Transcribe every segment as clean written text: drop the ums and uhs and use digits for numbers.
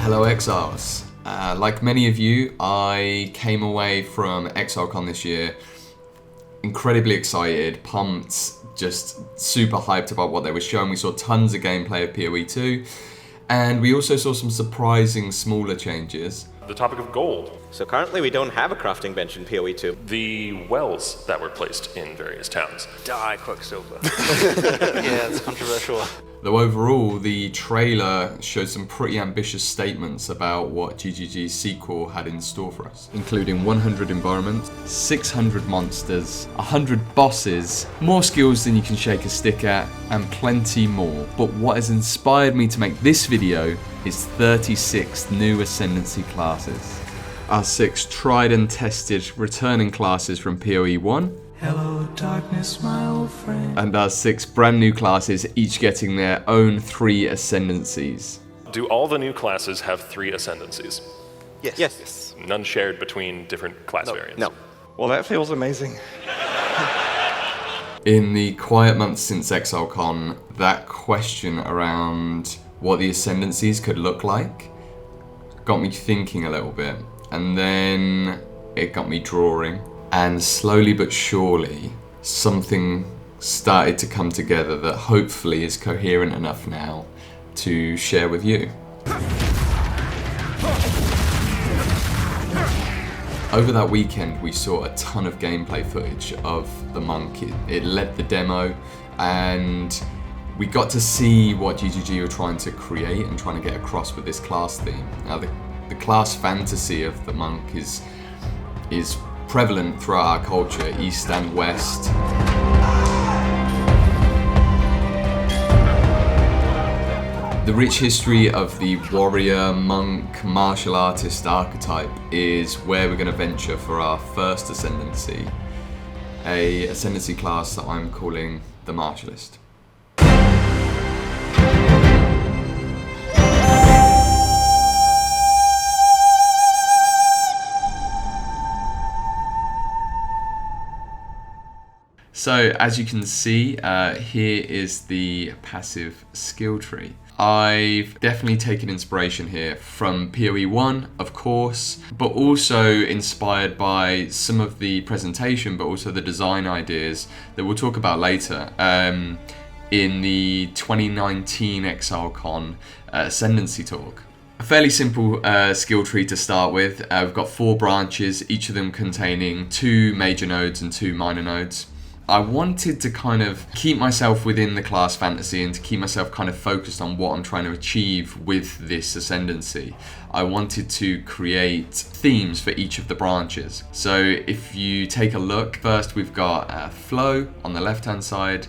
Hello Exiles. Like many of you, I came away from ExileCon this year incredibly excited, pumped, just super hyped about what they were showing. We saw tons of gameplay of PoE 2, and we also saw some surprising smaller changes. The topic of gold. So currently we don't have a crafting bench in PoE 2. The wells that were placed in various towns. Die, Quicksilver. Yeah, it's controversial. Though overall, the trailer showed some pretty ambitious statements about what GGG's sequel had in store for us, including 100 environments, 600 monsters, 100 bosses, more skills than you can shake a stick at, and plenty more. But what has inspired me to make this video is 36 new Ascendancy classes. Our 6 tried and tested returning classes from PoE 1, hello darkness, my old friend. And our 6 brand new classes, each getting their own 3 Ascendancies. Do all the new classes have 3 Ascendancies? Yes. None shared between different class variants? No. Well, that feels amazing. In the quiet months since ExileCon, that question around what the Ascendancies could look like got me thinking a little bit, and then it got me drawing. And slowly but surely, something started to come together that hopefully is coherent enough now to share with you. Over that weekend, we saw a ton of gameplay footage of the monk. It led the demo, and we got to see what GGG were trying to create and trying to get across with this class theme. Now, the class fantasy of the monk is prevalent throughout our culture, East and West. The rich history of the warrior, monk, martial artist archetype is where we're going to venture for our first Ascendancy, a Ascendancy class that I'm calling the Martialist. So as you can see, here is the passive skill tree. I've definitely taken inspiration here from PoE 1, of course, but also inspired by some of the presentation, but also the design ideas that we'll talk about later in the 2019 ExileCon Ascendancy talk. A fairly simple skill tree to start with. We've got 4 branches, each of them containing 2 major nodes and 2 minor nodes. I wanted to kind of keep myself within the class fantasy and to keep myself kind of focused on what I'm trying to achieve with this Ascendancy. I wanted to create themes for each of the branches. So if you take a look, first we've got flow on the left hand side,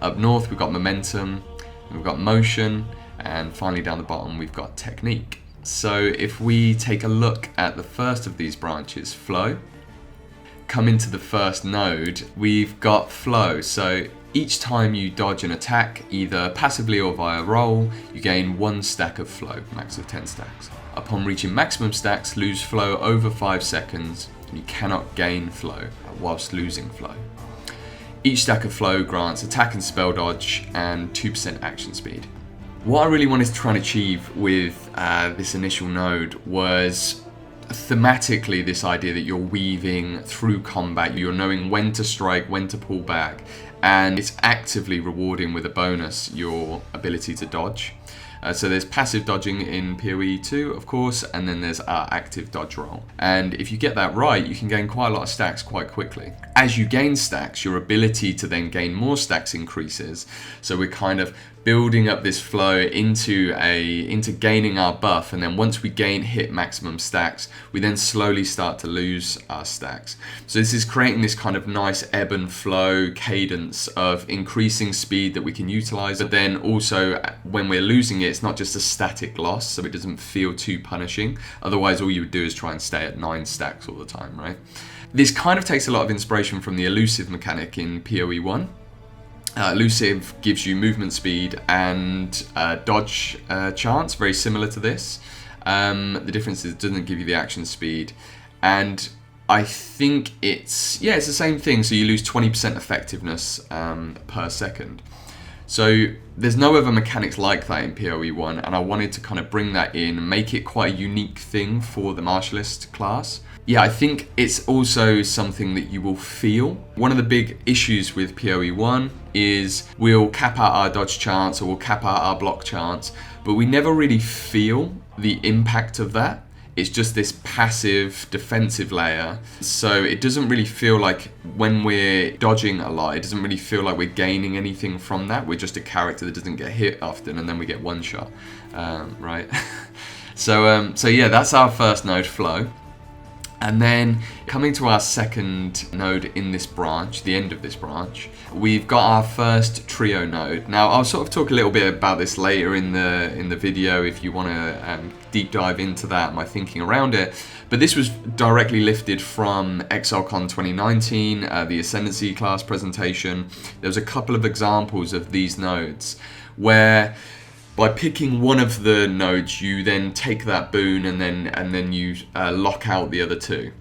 up north we've got momentum, we've got motion, and finally down the bottom we've got technique. So if we take a look at the first of these branches, flow, come into the first node, we've got flow. So each time you dodge an attack, either passively or via roll, you gain 1 stack of flow, max of 10 stacks. Upon reaching maximum stacks, lose flow over 5 seconds, and you cannot gain flow whilst losing flow. Each stack of flow grants attack and spell dodge and 2% action speed. What I really wanted to try and achieve with this initial node was thematically this idea that you're weaving through combat, you're knowing when to strike, when to pull back, and it's actively rewarding with a bonus your ability to dodge. So there's passive dodging in PoE 2, of course, and then there's our active dodge roll. And if you get that right, you can gain quite a lot of stacks quite quickly. As you gain stacks, your ability to then gain more stacks increases. So we're kind of building up this flow into gaining our buff, and then once we hit maximum stacks, we then slowly start to lose our stacks. So this is creating this kind of nice ebb and flow cadence of increasing speed that we can utilize, but then also when we're losing it, it's not just a static loss, so it doesn't feel too punishing. Otherwise all you would do is try and stay at 9 stacks all the time, right? This kind of takes a lot of inspiration from the elusive mechanic in PoE 1. Elusive gives you movement speed and dodge chance, very similar to this. The difference is it doesn't give you the action speed. And I think it's the same thing. So you lose 20% effectiveness per second. So there's no other mechanics like that in PoE 1, and I wanted to kind of bring that in and make it quite a unique thing for the Martialist class. Yeah, I think it's also something that you will feel. One of the big issues with PoE 1 is we'll cap out our dodge chance or we'll cap out our block chance, but we never really feel the impact of that. It's just this passive defensive layer. So it doesn't really feel like when we're dodging a lot, it doesn't really feel like we're gaining anything from that. We're just a character that doesn't get hit often and then we get one shot, right? So yeah, that's our first node, flow. And then coming to our second node in this branch, the end of this branch, we've got our first trio node. Now I'll sort of talk a little bit about this later in the video if you want to deep dive into that, my thinking around it. But this was directly lifted from ExileCon 2019, the Ascendancy class presentation. There was a couple of examples of these nodes where by picking one of the nodes, you then take that boon and then you lock out the other two.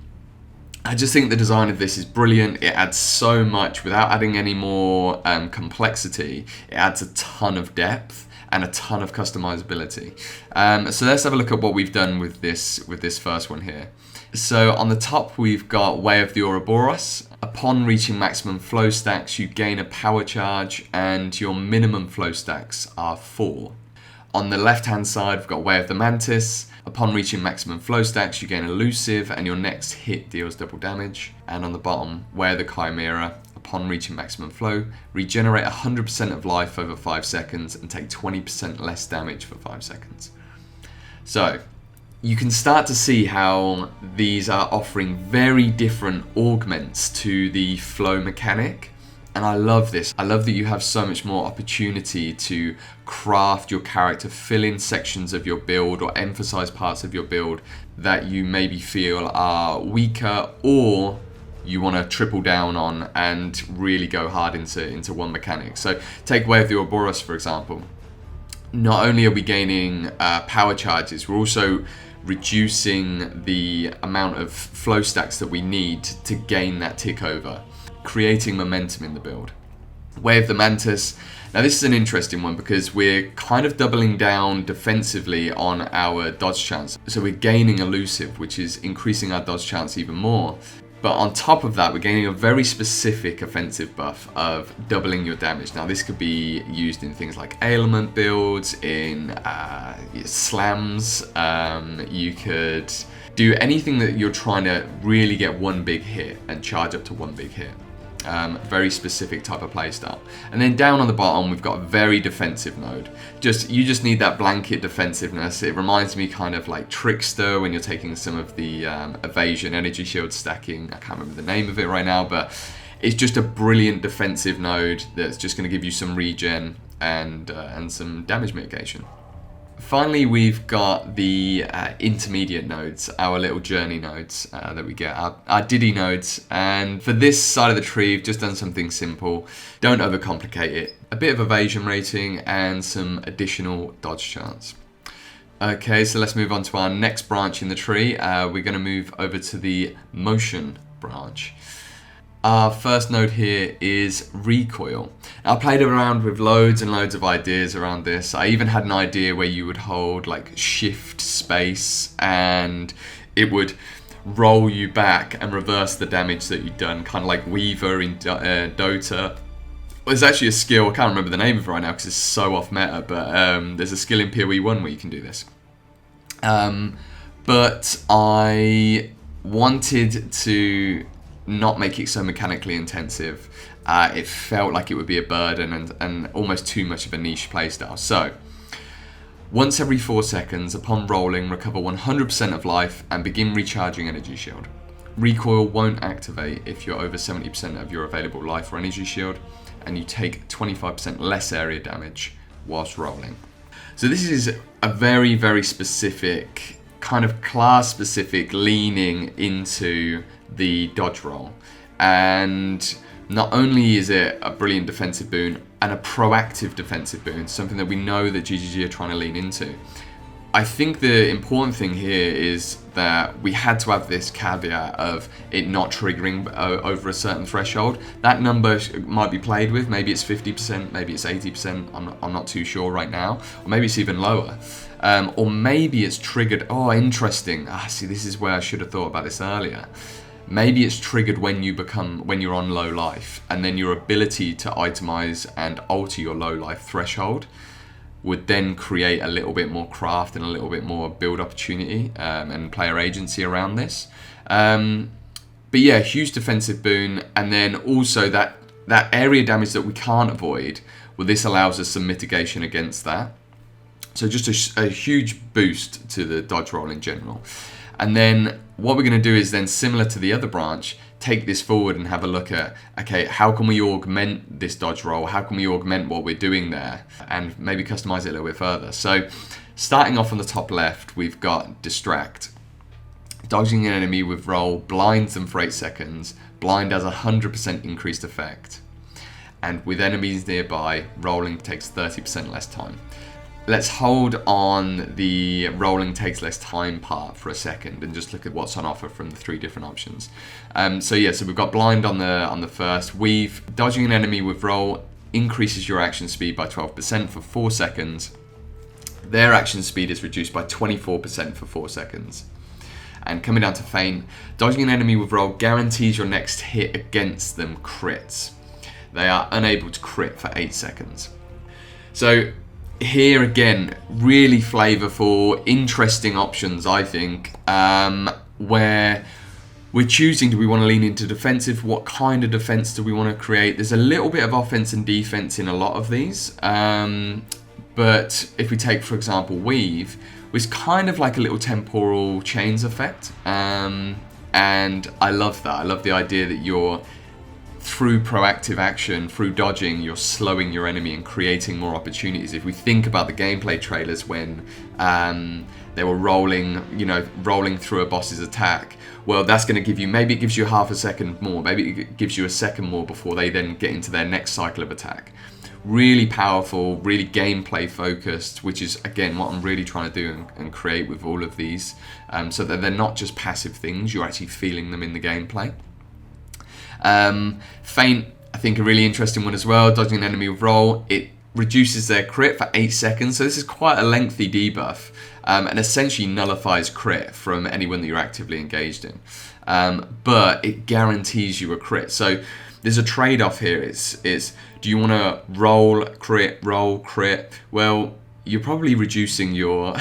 I just think the design of this is brilliant. It adds so much without adding any more complexity. It adds a ton of depth and a ton of customizability. So let's have a look at what we've done with this first one here. So on the top we've got Way of the Ouroboros. Upon reaching maximum flow stacks, you gain a power charge and your minimum flow stacks are 4. On the left hand side we've got Way of the Mantis. Upon reaching maximum flow stacks you gain elusive and your next hit deals double damage. And on the bottom, Way of the Chimera. Upon reaching maximum flow, regenerate 100% of life over 5 seconds and take 20% less damage for 5 seconds. So you can start to see how these are offering very different augments to the flow mechanic. And I love this. I love that you have so much more opportunity to craft your character, fill in sections of your build or emphasize parts of your build that you maybe feel are weaker or you want to triple down on and really go hard into one mechanic. So take Way of the Ouroboros, for example. Not only are we gaining power charges, we're also reducing the amount of flow stacks that we need to gain that tick over, creating momentum in the build. Way of the Mantis. Now this is an interesting one because we're kind of doubling down defensively on our dodge chance. So we're gaining elusive, which is increasing our dodge chance even more. But on top of that, we're gaining a very specific offensive buff of doubling your damage. Now this could be used in things like ailment builds, in slams. You could do anything that you're trying to really get one big hit and charge up to one big hit. Very specific type of playstyle. And then down on the bottom we've got a very defensive node. You just need that blanket defensiveness. It reminds me kind of like Trickster when you're taking some of the evasion energy shield stacking. I can't remember the name of it right now, but it's just a brilliant defensive node that's just going to give you some regen and some damage mitigation. Finally, we've got the intermediate nodes, our little journey nodes that we get, our Diddy nodes. And for this side of the tree, we've just done something simple. Don't overcomplicate it. A bit of evasion rating and some additional dodge chance. Okay, so let's move on to our next branch in the tree. We're going to move over to the motion branch. Our first node here is recoil. Now, I played around with loads and loads of ideas around this. I even had an idea where you would hold like shift space and it would roll you back and reverse the damage that you'd done, kind of like Weaver in Dota. There's actually a skill, I can't remember the name of it right now because it's so off meta, but there's a skill in PoE 1 where you can do this. But I wanted to not make it so mechanically intensive. It felt like it would be a burden and almost too much of a niche playstyle. So, once every 4 seconds, upon rolling, recover 100% of life and begin recharging energy shield. Recoil won't activate if you're over 70% of your available life or energy shield, and you take 25% less area damage whilst rolling. So this is a very, very specific, kind of class-specific leaning into the dodge roll. And not only is it a brilliant defensive boon and a proactive defensive boon, something that we know that GGG are trying to lean into, I think the important thing here is that we had to have this caveat of it not triggering over a certain threshold. That number might be played with. Maybe it's 50%, maybe it's 80%. I'm not too sure right now. Or maybe it's even lower. Or maybe it's triggered. Oh, interesting. See, this is where I should have thought about this earlier. Maybe it's triggered when you're on low life, and then your ability to itemize and alter your low life threshold would then create a little bit more craft and a little bit more build opportunity and player agency around this. But yeah, huge defensive boon, and then also that area damage that we can't avoid, well, this allows us some mitigation against that. So just a huge boost to the dodge roll in general. And then what we're going to do is then, similar to the other branch, take this forward and have a look at, okay, how can we augment this dodge roll? How can we augment what we're doing there? And maybe customize it a little bit further. So starting off on the top left, we've got Distract. Dodging an enemy with roll blinds them for 8 seconds. Blind has 100% increased effect. And with enemies nearby, rolling takes 30% less time. Let's hold on the rolling takes less time part for a second and just look at what's on offer from the 3 different options. So we've got blind on the first. Weave. Dodging an enemy with roll increases your action speed by 12% for 4 seconds. Their action speed is reduced by 24% for 4 seconds. And coming down to feint, dodging an enemy with roll guarantees your next hit against them crits. They are unable to crit for 8 seconds. So here again, really flavorful, interesting options, I think, where we're choosing, do we want to lean into defensive? What kind of defense do we want to create? There's a little bit of offense and defense in a lot of these. But if we take, for example, Weave, it's kind of like a little temporal chains effect. And I love that. I love the idea that you're, through proactive action, through dodging, you're slowing your enemy and creating more opportunities. If we think about the gameplay trailers when they were rolling through a boss's attack, well, that's going to give you, maybe it gives you half a second more, maybe it gives you a second more before they then get into their next cycle of attack. Really powerful, really gameplay focused, which is again what I'm really trying to do and create with all of these, so that they're not just passive things, you're actually feeling them in the gameplay. Feint, I think a really interesting one as well. Dodging an enemy with roll, it reduces their crit for 8 seconds. So this is quite a lengthy debuff, and essentially nullifies crit from anyone that you're actively engaged in. But it guarantees you a crit. So there's a trade-off here. Is do you want to roll crit? Well, you're probably reducing your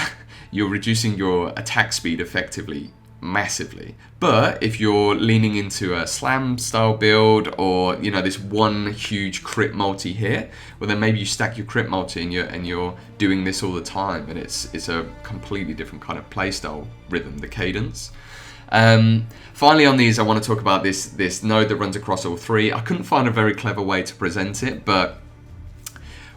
attack speed effectively, massively. But if you're leaning into a slam style build, or this one huge crit multi here, well then maybe you stack your crit multi and you're doing this all the time, and it's a completely different kind of playstyle rhythm, the cadence. Finally on these, I want to talk about this node that runs across all 3. I couldn't find a very clever way to present it, but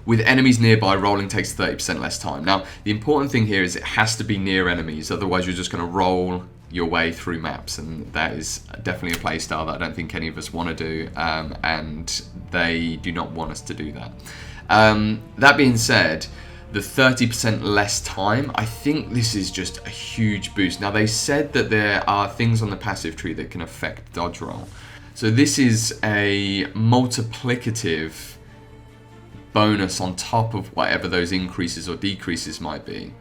with enemies nearby, rolling takes 30% less time. Now, the important thing here is it has to be near enemies, otherwise you're just going to roll your way through maps, and that is definitely a playstyle that I don't think any of us want to do, and they do not want us to do that. That being said, the 30% less time, I think this is just a huge boost. Now, they said that there are things on the passive tree that can affect dodge roll. So this is a multiplicative bonus on top of whatever those increases or decreases might be.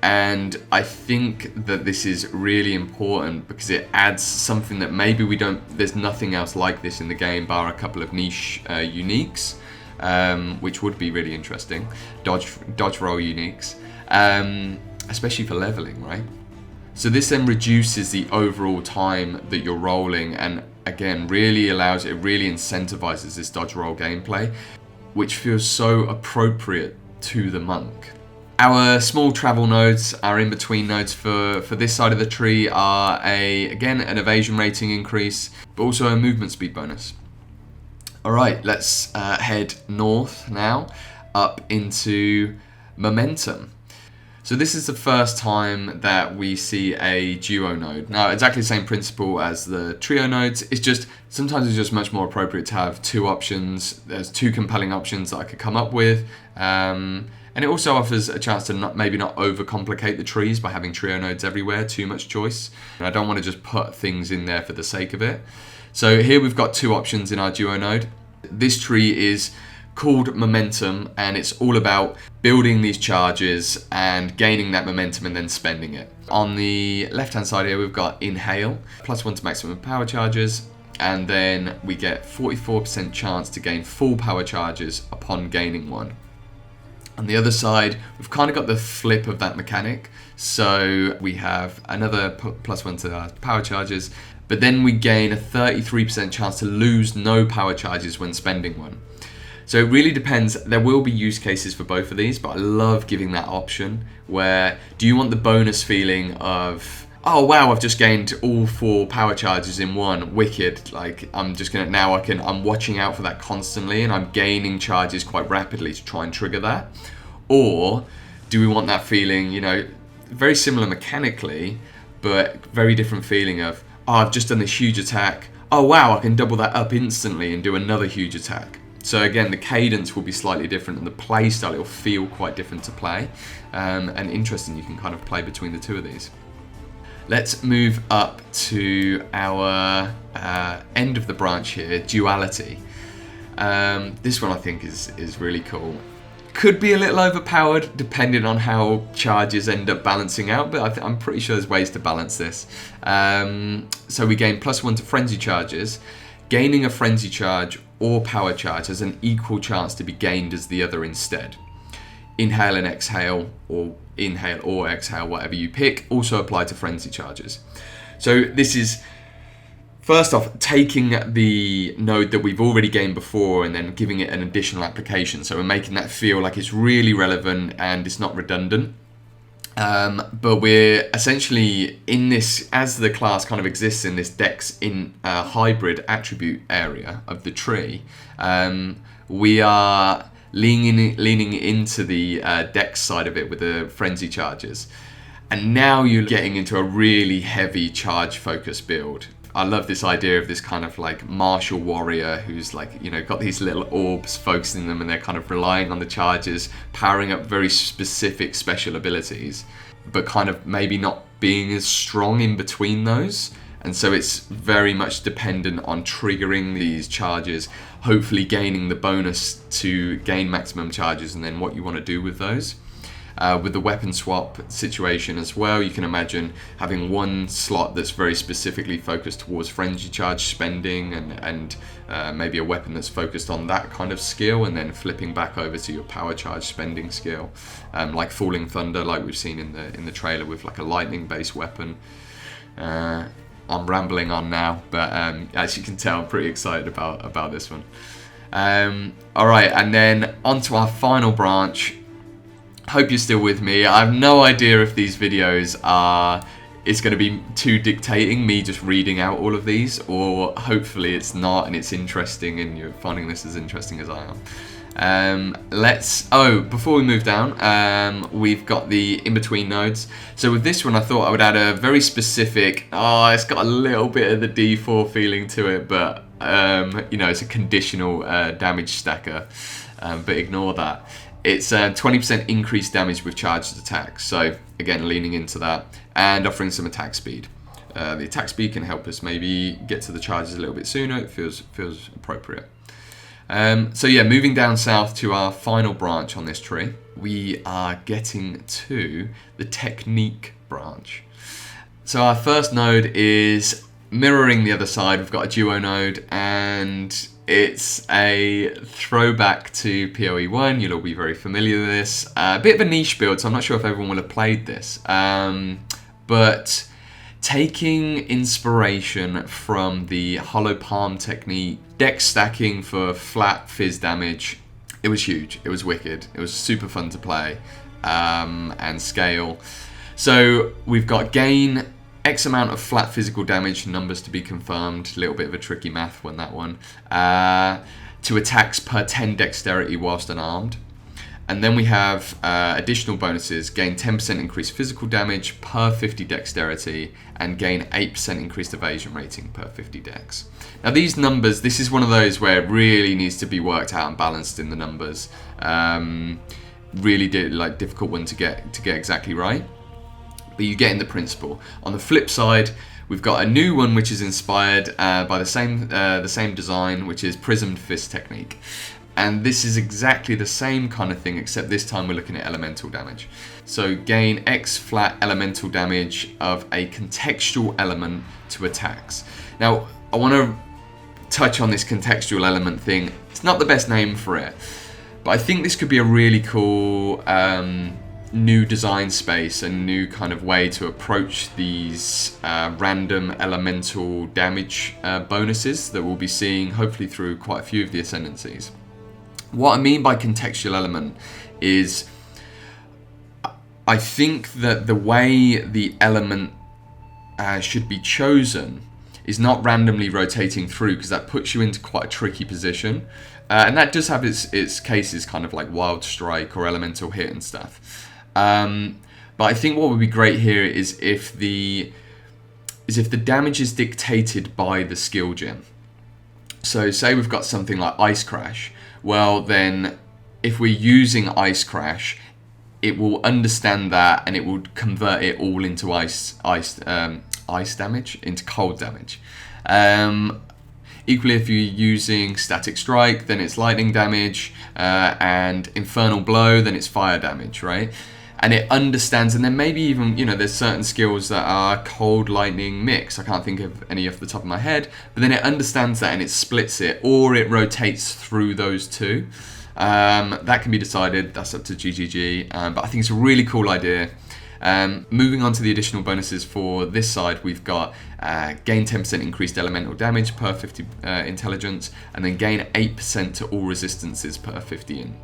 And I think that this is really important because it adds something that maybe there's nothing else like this in the game bar a couple of niche uniques, which would be really interesting. Dodge roll uniques, especially for leveling, right? So this then reduces the overall time that you're rolling, and again, really incentivizes this dodge roll gameplay, which feels so appropriate to the monk. Our small travel nodes, our in-between nodes for this side of the tree are again an evasion rating increase, but also a movement speed bonus. Alright, let's head north now, up into momentum. So this is the first time that we see a duo node. Now, exactly the same principle as the trio nodes. Sometimes it's just much more appropriate to have 2 options. There's 2 compelling options that I could come up with. And it also offers a chance to maybe not overcomplicate the trees by having trio nodes everywhere, too much choice. And I don't want to just put things in there for the sake of it. So here we've got 2 options in our duo node. This tree is called Momentum, and it's all about building these charges and gaining that momentum and then spending it. On the left-hand side here, we've got Inhale, +1 to maximum power charges, and then we get 44% chance to gain full power charges upon gaining 1. On the other side, we've kind of got the flip of that mechanic. So we have another +1 to our power charges, but then we gain a 33% chance to lose no power charges when spending 1. So it really depends. There will be use cases for both of these, but I love giving that option where do you want the bonus feeling of, oh wow, I've just gained all 4 power charges in 1, wicked, like I'm just gonna, now I'm watching out for that constantly and I'm gaining charges quite rapidly to try and trigger that. Or do we want that feeling, you know, very similar mechanically, but very different feeling of, oh, I've just done this huge attack, oh wow, I can double that up instantly and do another huge attack. So again, the cadence will be slightly different and the play style, it will feel quite different to play. And interesting, you can kind of play between the 2 of these. Let's move up to our end of the branch here, Duality. This one I think is really cool. Could be a little overpowered depending on how charges end up balancing out, but I'm pretty sure there's ways to balance this. So we gain +1 to frenzy charges. Gaining a frenzy charge or power charge has an equal chance to be gained as the other instead. Inhale and exhale, or inhale or exhale, whatever you pick, also apply to frenzy charges. So this is, first off, taking the node that we've already gained before and then giving it an additional application. So we're making that feel like it's really relevant and it's not redundant. But we're essentially in this, as the class kind of exists in this Dex in hybrid attribute area of the tree, we are leaning into the Dex side of it with the frenzy charges. And now you're getting into a really heavy charge focus build. I love this idea of this kind of like martial warrior who's like, you know, got these little orbs focusing them and they're kind of relying on the charges, powering up very specific special abilities, but kind of maybe not being as strong in between those. And so it's very much dependent on triggering these charges, hopefully gaining the bonus to gain maximum charges and then what you want to do with those. With the weapon swap situation as well, you can imagine having one slot that's very specifically focused towards frenzy charge spending and maybe a weapon that's focused on that kind of skill, and then flipping back over to your power charge spending skill, like Falling Thunder, like we've seen in the trailer with like a lightning based weapon. I'm rambling on now, but as you can tell, I'm pretty excited about this one. Alright, and then on to our final branch. Hope you're still with me. I have no idea if these videos it's going to be too dictating, me just reading out all of these, or hopefully it's not and it's interesting and you're finding this as interesting as I am. Before we move down, we've got the in-between nodes. So with this one I thought I would add a very specific, it's got a little bit of the D4 feeling to it, but you know, it's a conditional damage stacker, but ignore that. It's 20% increased damage with charged attacks, so again leaning into that and offering some attack speed. The attack speed can help us maybe get to the charges a little bit sooner. It feels appropriate. So yeah, moving down south to our final branch on this tree, we are getting to the technique branch. So our first node is mirroring the other side. We've got a duo node and it's a throwback to PoE 1. You'll all be very familiar with this. A bit of a niche build, so I'm not sure if everyone will have played this. But taking inspiration from the hollow palm technique, deck stacking for flat fizz damage, it was huge. It was wicked. It was super fun to play and scale. So we've got gain X amount of flat physical damage, numbers to be confirmed, a little bit of a tricky math on that one, to attacks per 10 dexterity whilst unarmed. And then we have additional bonuses, gain 10% increased physical damage per 50 dexterity, and gain 8% increased evasion rating per 50 dex. Now these numbers, this is one of those where it really needs to be worked out and balanced in the numbers. really difficult one to get exactly right. But you get in the principle. On the flip side, we've got a new one which is inspired by the same design, which is Prismed Fist technique. And this is exactly the same kind of thing, except this time we're looking at elemental damage. So gain X flat elemental damage of a contextual element to attacks. Now, I want to touch on this contextual element thing. It's not the best name for it, but I think this could be a really cool new design space, a new kind of way to approach these random elemental damage bonuses that we'll be seeing hopefully through quite a few of the Ascendancies. What I mean by contextual element is I think that the way the element should be chosen is not randomly rotating through, because that puts you into quite a tricky position. And that does have its cases, kind of like Wild Strike or Elemental Hit and stuff. But I think what would be great here is if the damage is dictated by the skill gem. So say we've got something like Ice Crash. Well, then if we're using Ice Crash, it will understand that and it will convert it all into ice damage, into cold damage. Equally, if you're using Static Strike, then it's lightning damage, and Infernal Blow, then it's fire damage, right? And it understands, and then maybe even, there's certain skills that are cold lightning mix. I can't think of any off the top of my head, but then it understands that and it splits it, or it rotates through those two. That can be decided, that's up to GGG, but I think it's a really cool idea. Moving on to the additional bonuses for this side, we've got gain 10% increased elemental damage per 50 intelligence, and then gain 8% to all resistances per 50 in.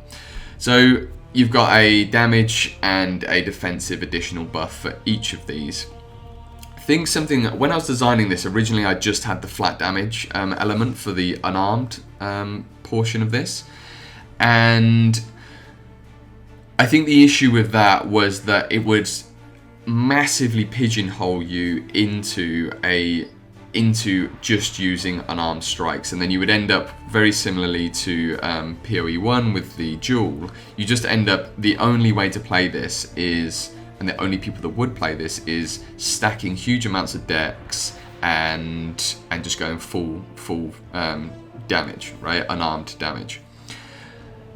So you've got a damage and a defensive additional buff for each of these. When I was designing this, originally I just had the flat damage element for the unarmed portion of this. And I think the issue with that was that it would massively pigeonhole you into just unarmed unarmed strikes, and then you would end up very similarly to PoE 1 with the duel. You just end up, the only way to play this is, and the only people that would play this is stacking huge amounts of dex and just going full damage, right? Unarmed damage.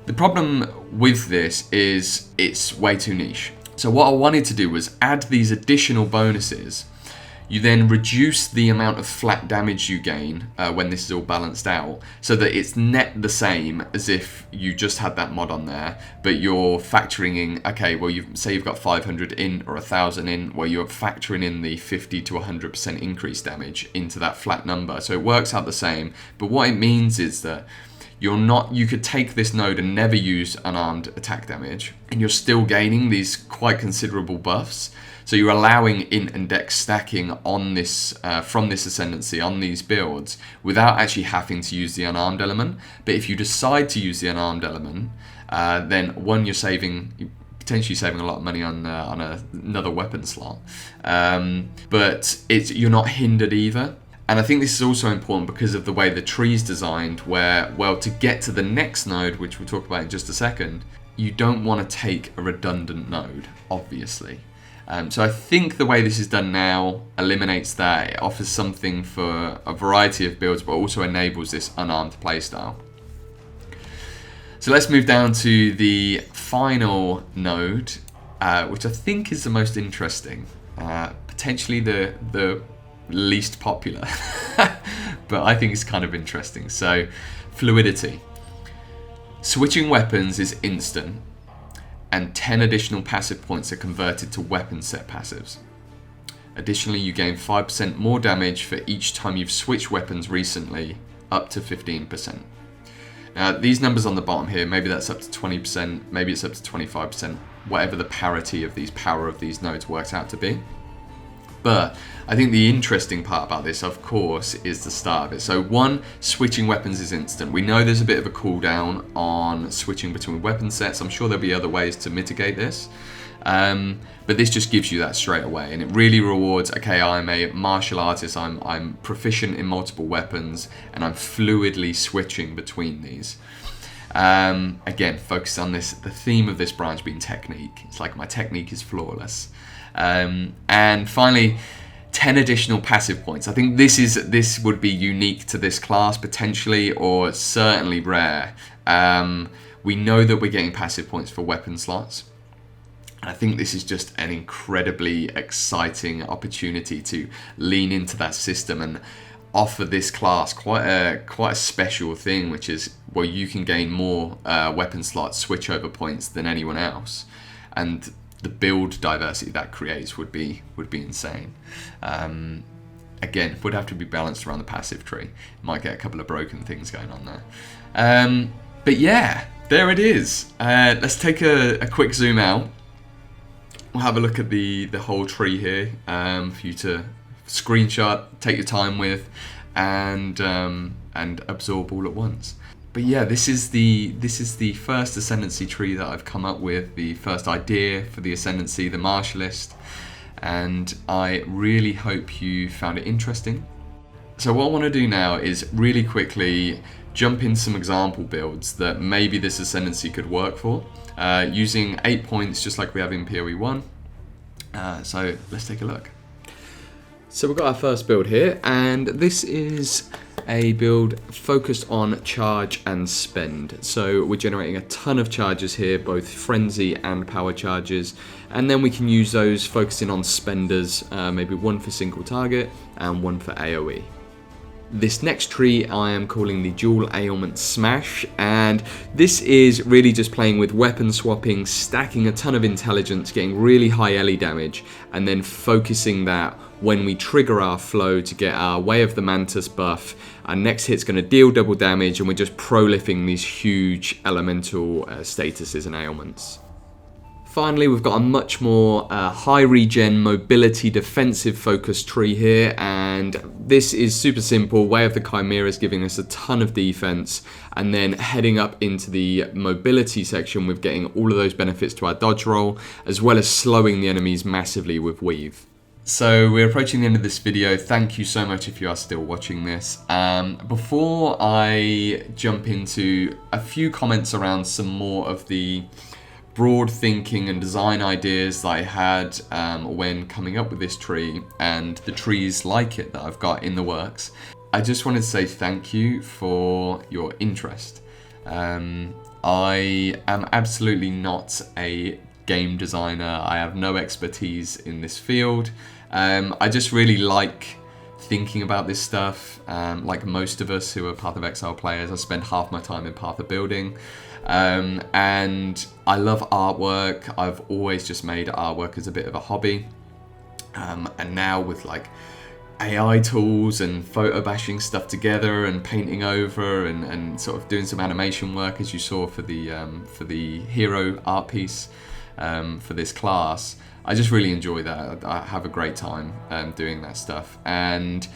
The problem with this is it's way too niche. So what I wanted to do was add these additional bonuses. You then reduce the amount of flat damage you gain when this is all balanced out, so that it's net the same as if you just had that mod on there, but you're factoring in, okay, well, say you've got 500 in or 1,000 in, well, you're factoring in the 50 to 100% increased damage into that flat number. So it works out the same, but what it means is that you could take this node and never use unarmed attack damage, and you're still gaining these quite considerable buffs. So you're allowing int and dex stacking on this from this ascendancy on these builds without actually having to use the unarmed element. But if you decide to use the unarmed element, then one, you're potentially saving a lot of money on another weapon slot, but you're not hindered either. And I think this is also important because of the way the tree is designed, where, well, to get to the next node, which we'll talk about in just a second, you don't want to take a redundant node, obviously. So I think the way this is done now eliminates that. It offers something for a variety of builds, but also enables this unarmed playstyle. So let's move down to the final node, which I think is the most interesting, potentially the least popular, but I think it's kind of interesting. So, fluidity. Switching weapons is instant, and 10 additional passive points are converted to weapon set passives. Additionally, you gain 5% more damage for each time you've switched weapons recently, up to 15%. Now, these numbers on the bottom here, maybe that's up to 20%, maybe it's up to 25%, whatever the parity of power of these nodes works out to be. But I think the interesting part about this, of course, is the start of it. So one, switching weapons is instant. We know there's a bit of a cooldown on switching between weapon sets. I'm sure there'll be other ways to mitigate this. But this just gives you that straight away. And it really rewards, okay, I'm a martial artist, I'm proficient in multiple weapons, and I'm fluidly switching between these. Again, focus on the theme of this branch being technique. It's like my technique is flawless. And finally, 10 additional passive points. I think this would be unique to this class potentially, or certainly rare. We know that we're getting passive points for weapon slots. And I think this is just an incredibly exciting opportunity to lean into that system and offer this class quite a special thing, which is where you can gain more weapon slots, switch over points than anyone else, and the build diversity that creates would be insane. Again, would have to be balanced around the passive tree. Might get a couple of broken things going on there. But yeah, there it is. Let's take a quick zoom out. We'll have a look at the whole tree here for you to screenshot, take your time with, and absorb all at once. But yeah, this is the first Ascendancy tree that I've come up with, the first idea for the Ascendancy, the Martialist, and I really hope you found it interesting. So what I want to do now is really quickly jump in some example builds that maybe this Ascendancy could work for, using 8 points just like we have in PoE 1. So let's take a look. So we've got our first build here, and this is a build focused on charge and spend. So we're generating a ton of charges here, both frenzy and power charges, and then we can use those focusing on spenders, maybe one for single target and one for AoE. This next tree I am calling the Dual Ailment Smash, and this is really just playing with weapon swapping, stacking a ton of intelligence, getting really high LE damage, and then focusing that when we trigger our flow to get our Way of the Mantis buff. Our next hit's going to deal double damage, and we're just prolifing these huge elemental statuses and ailments. Finally, we've got a much more high regen, mobility, defensive focused tree here, and this is super simple. Way of the Chimera is giving us a ton of defense, and then heading up into the mobility section, we're getting all of those benefits to our dodge roll, as well as slowing the enemies massively with weave. So we're approaching the end of this video. Thank you so much if you are still watching this. Before I jump into a few comments around some more of the broad thinking and design ideas that I had when coming up with this tree and the trees like it that I've got in the works, I just wanted to say thank you for your interest. I am absolutely not a game designer. I have no expertise in this field. I just really like thinking about this stuff. Like most of us who are Path of Exile players, I spend half my time in Path of Building. And I love artwork. I've always just made artwork as a bit of a hobby. And now with like AI tools and photo bashing stuff together and painting over and sort of doing some animation work, as you saw for the hero art piece for this class, I just really enjoy that. I have a great time doing that stuff. And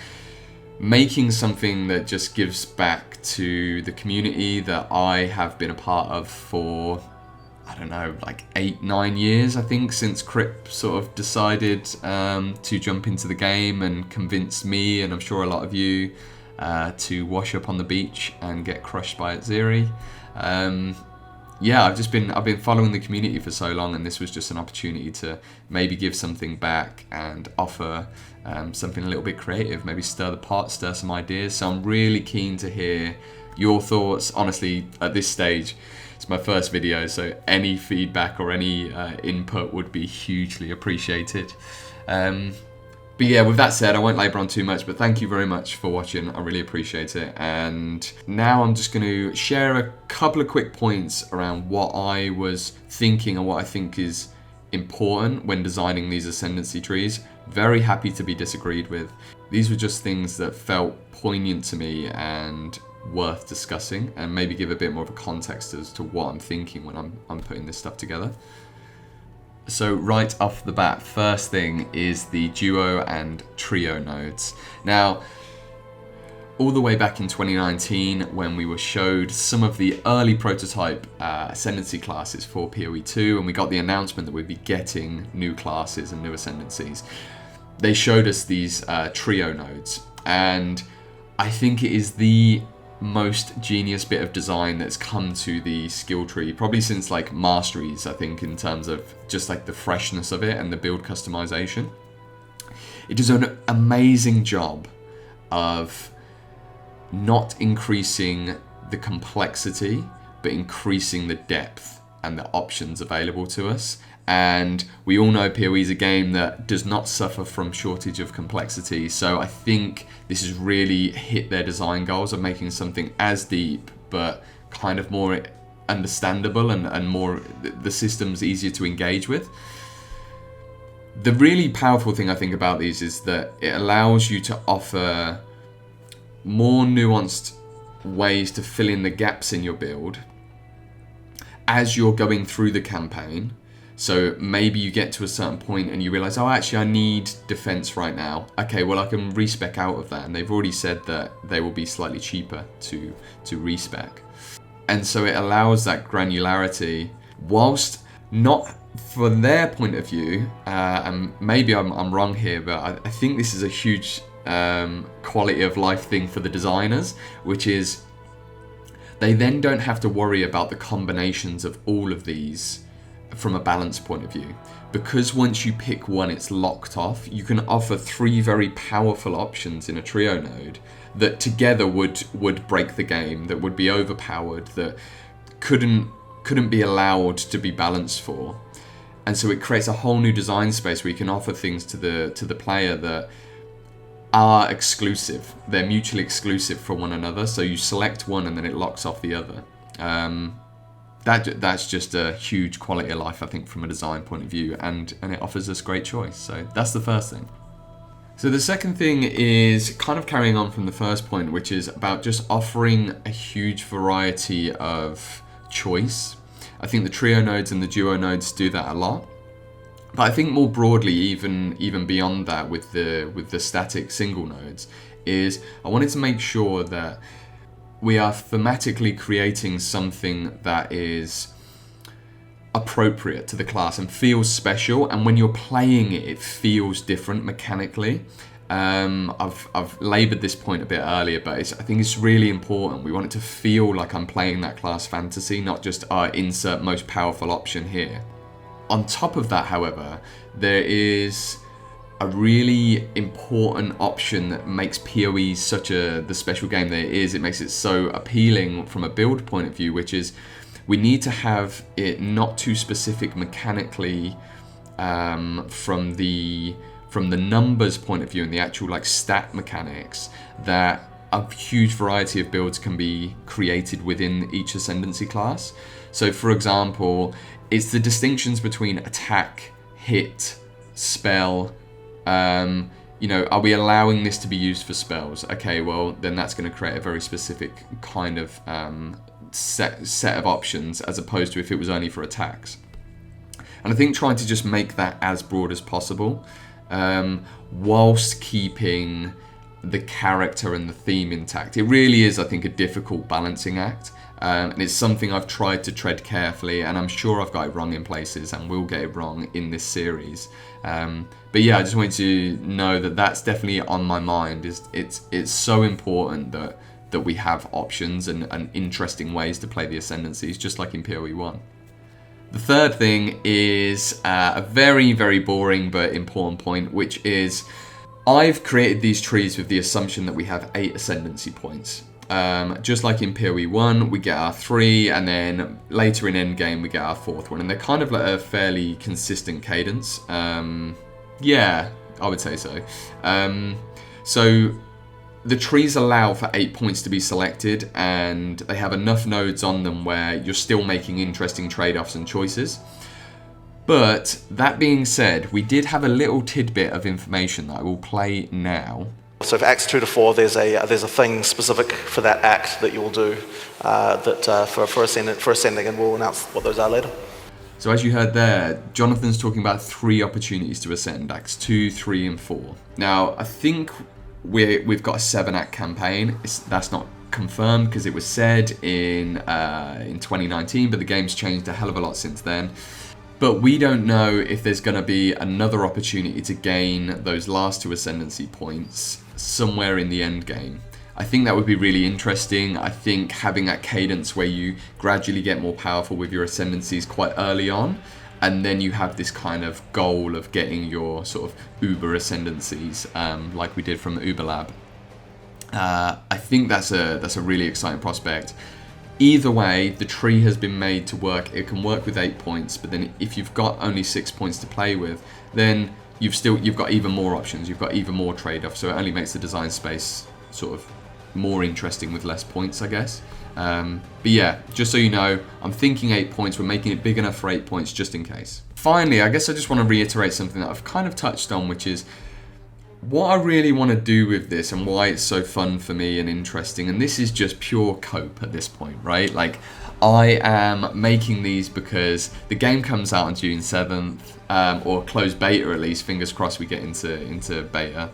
making something that just gives back to the community that I have been a part of for, I don't know, like 8-9 years, I think, since Crip sort of decided to jump into the game and convinced me, and I'm sure a lot of you, to wash up on the beach and get crushed by Zeri. Yeah, I've been following the community for so long, and this was just an opportunity to maybe give something back and offer something a little bit creative, maybe stir the pot, stir some ideas. So I'm really keen to hear your thoughts. Honestly, at this stage, it's my first video, so any feedback or any input would be hugely appreciated. But yeah, with that said, I won't labour on too much, but thank you very much for watching. I really appreciate it. And now I'm just going to share a couple of quick points around what I was thinking and what I think is important when designing these Ascendancy trees. Very happy to be disagreed with. These were just things that felt poignant to me and worth discussing, and maybe give a bit more of a context as to what I'm thinking when I'm putting this stuff together. So right off the bat, first thing is the duo and trio nodes. Now, all the way back in 2019, when we were showed some of the early prototype Ascendancy classes for PoE 2, and we got the announcement that we'd be getting new classes and new Ascendancies, they showed us these trio nodes, and I think it is the most genius bit of design that's come to the skill tree, probably since like Masteries, I think, in terms of just like the freshness of it and the build customization. It does an amazing job of not increasing the complexity, but increasing the depth and the options available to us. And we all know PoE is a game that does not suffer from shortage of complexity. So I think this has really hit their design goals of making something as deep, but kind of more understandable and more the system's easier to engage with. The really powerful thing I think about these is that it allows you to offer more nuanced ways to fill in the gaps in your build as you're going through the campaign. So maybe you get to a certain point and you realize, oh, actually I need defense right now. Okay, well I can respec out of that. And they've already said that they will be slightly cheaper to respec. And so it allows that granularity, whilst not from their point of view, and maybe I'm wrong here, but I think this is a huge quality of life thing for the designers, which is they then don't have to worry about the combinations of all of these from a balance point of view. Because once you pick one, it's locked off. You can offer 3 very powerful options in a trio node that together would break the game, that would be overpowered, that couldn't be allowed to be balanced for. And so it creates a whole new design space where you can offer things to the player that are exclusive. They're mutually exclusive from one another. So you select one and then it locks off the other. That's just a huge quality of life, I think, from a design point of view, and it offers us great choice. So that's the first thing. So the second thing is kind of carrying on from the first point, which is about just offering a huge variety of choice. I think the trio nodes and the duo nodes do that a lot. But I think more broadly, even beyond that, with the static single nodes, is I wanted to make sure that we are thematically creating something that is appropriate to the class and feels special. And when you're playing it, it feels different mechanically. I've laboured this point a bit earlier, but I think it's really important. We want it to feel like I'm playing that class fantasy, not just insert most powerful option here. On top of that, however, there is a really important option that makes PoE such the special game that it is. It makes it so appealing from a build point of view, which is we need to have it not too specific mechanically from the numbers point of view and the actual like stat mechanics, that a huge variety of builds can be created within each Ascendancy class. So for example, it's the distinctions between attack, hit, spell. Are we allowing this to be used for spells? Okay, well then that's going to create a very specific kind of set of options, as opposed to if it was only for attacks. And I think trying to just make that as broad as possible, whilst keeping the character and the theme intact. It really is, I think, a difficult balancing act. And it's something I've tried to tread carefully, and I'm sure I've got it wrong in places and will get it wrong in this series. But yeah, I just wanted to know that that's definitely on my mind. It's so important that we have options and interesting ways to play the Ascendancies, just like in PoE 1. The third thing is a very, very boring but important point, which is I've created these trees with the assumption that we have 8 Ascendancy points. Just like in PoE 1, we get our 3, and then later in endgame we get our 4th one, and they're kind of like a fairly consistent cadence. Yeah, I would say so. So the trees allow for 8 points to be selected, and they have enough nodes on them where you're still making interesting trade-offs and choices. But that being said, we did have a little tidbit of information that I will play now. So for acts 2 to 4, there's a thing specific for that act that you will do for ascending, and we'll announce what those are later. So as you heard there, Jonathan's talking about 3 opportunities to ascend, acts 2, 3, and 4. Now, I think we've got a 7-act campaign. That's not confirmed because it was said in 2019, but the game's changed a hell of a lot since then. But we don't know if there's going to be another opportunity to gain those last 2 Ascendancy points somewhere in the end game. I think that would be really interesting. I think having that cadence where you gradually get more powerful with your ascendancies quite early on, and then you have this kind of goal of getting your sort of uber ascendancies, like we did from the Uber Lab. I think that's a really exciting prospect. Either way, the tree has been made to work. It can work with 8 points, but then if you've got only 6 points to play with, then you've got even more options. You've got even more trade-off. So it only makes the design space sort of more interesting with less points, I guess. But yeah, just so you know, I'm thinking 8 points. We're making it big enough for 8 points just in case. Finally, I guess I just want to reiterate something that I've kind of touched on, which is what I really want to do with this and why it's so fun for me and interesting. And this is just pure cope at this point, right? Like, I am making these because the game comes out on June 7th, or closed beta at least. Fingers crossed we get into beta.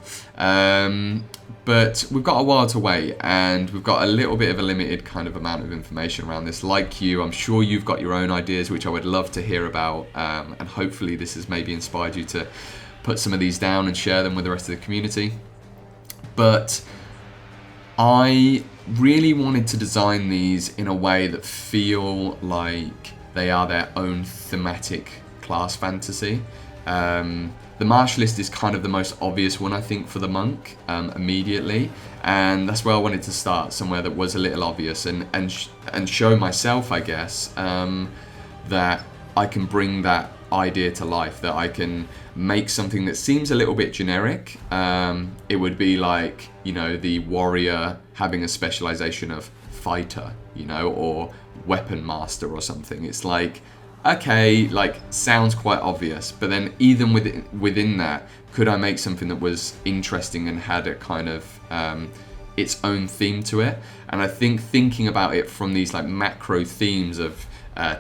But we've got a while to wait, and we've got a little bit of a limited kind of amount of information around this. Like you, I'm sure you've got your own ideas, which I would love to hear about, and hopefully this has maybe inspired you to put some of these down and share them with the rest of the community. But I really wanted to design these in a way that feel like they are their own thematic class fantasy. The Martialist is kind of the most obvious one, I think, for the monk immediately, and that's where I wanted to start, somewhere that was a little obvious, and show myself, I guess, that I can bring that idea to life, that I can make something that seems a little bit generic. It would be like, you know, the warrior having a specialization of fighter, you know, or weapon master or something. It's like, okay, like, sounds quite obvious, but then even within that, could I make something that was interesting and had a kind of its own theme to it? And I think thinking about it from these like macro themes of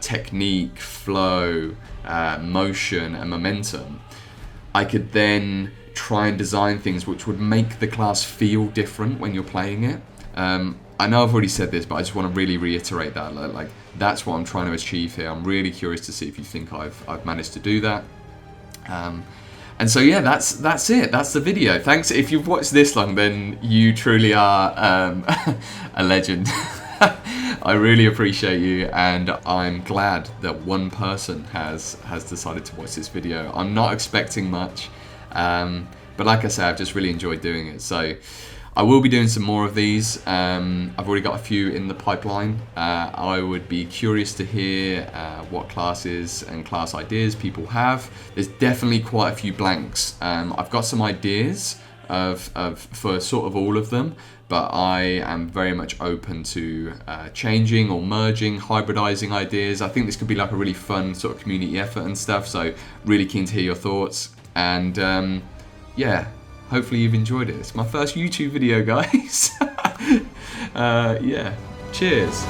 technique, flow, motion, and momentum, I could then try and design things which would make the class feel different when you're playing it. I know I've already said this, but I just want to really reiterate that. Like, that's what I'm trying to achieve here. I'm really curious to see if you think I've managed to do that. And so yeah, that's it. That's the video. Thanks. If you've watched this long, then you truly are a legend. I really appreciate you, and I'm glad that one person has decided to watch this video. I'm not expecting much, but like I said, I've just really enjoyed doing it. So I will be doing some more of these. I've already got a few in the pipeline. I would be curious to hear what classes and class ideas people have. There's definitely quite a few blanks. I've got some ideas for sort of all of them, but I am very much open to changing or merging, hybridizing ideas. I think this could be like a really fun sort of community effort and stuff, so really keen to hear your thoughts. And yeah, hopefully you've enjoyed it. It's my first YouTube video, guys. Yeah, cheers.